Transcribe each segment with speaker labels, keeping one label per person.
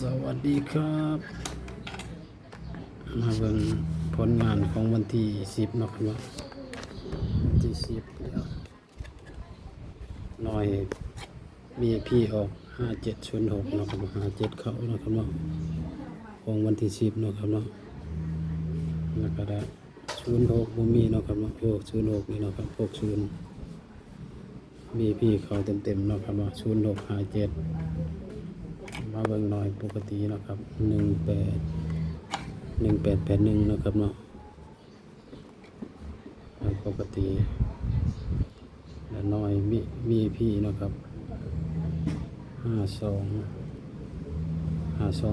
Speaker 1: สวัสดีครับมาเบิ่งผลงานของวันที่10เนาะครับวันที่10เดี๋ยวหน่อยมีพี่ออก5706เนาะครับ57เข้าเนาะครับเนาะของวันที่10เนาะครับเนาะแล้วก็ได้06บ่มีเนาะครับเนาะ06นี่เนาะครับ60มีพี่เขาเต็มๆเนาะครับเนาะ0657มาเบิ่งหน่อยปกติเนาะครับ1881เนาะครับเนาะปกติและน้อยมีพี่เนาะครับ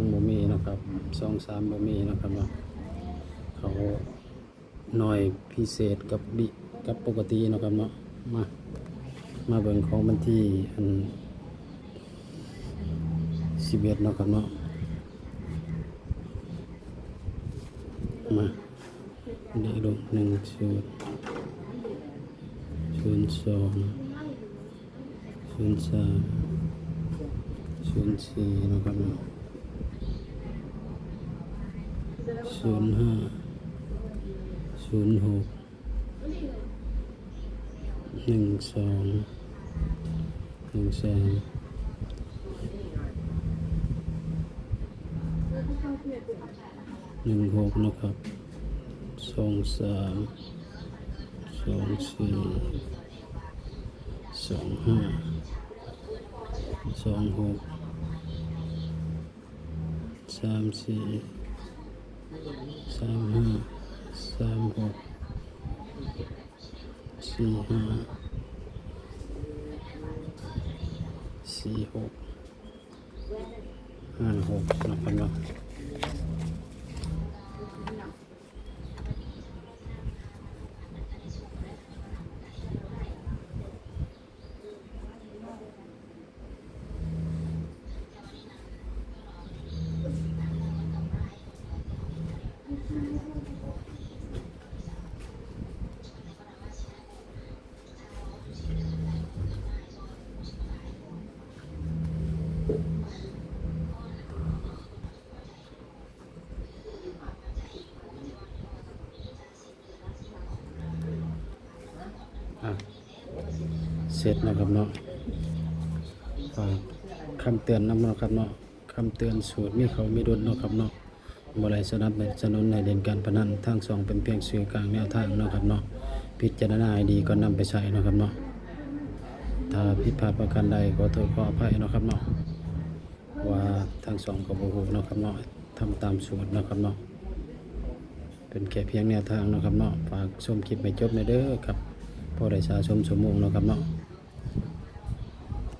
Speaker 1: 52บ่มีเนาะครับ23บ่มีเนาะครับเนาะเขาน้อยพิเศษกับปกติเนาะครับเนาะมาเบิ่งของวันที่11เนาะครับเนาะมาเดี๋ยวลง02 03 04นะครับเนาะ05 06 12 13 16นะครับ23 24 25 26 34 35 36 45 46 56นะครับเนาะเสร็จนะครับเนาะฝากคำเตือนนำเนาะครับเนาะคำเตือนสูตรมีเขามีดุลเนาะครับเนาะบ่ได้สนับสนุนในเล่นการพนันทั้งสองเป็นเพียงสื่อกลางแนวทางเนาะครับเนาะพิจารณาให้ดีก่อนนำไปใช้เนาะครับเนาะถ้าผิดพลาดประการใดขอโทษขออภัยเนาะครับเนาะว่าทั้งสองก็บ่ฮู้เนาะครับเนาะทำตามสูตรเนาะครับเนาะเป็นแค่เพียงแนวทางเนาะครับเนาะฝากชมคลิปให้จบหน่อยเด้อครับพอได้สะสมสมมุติเนาะครับเนาะ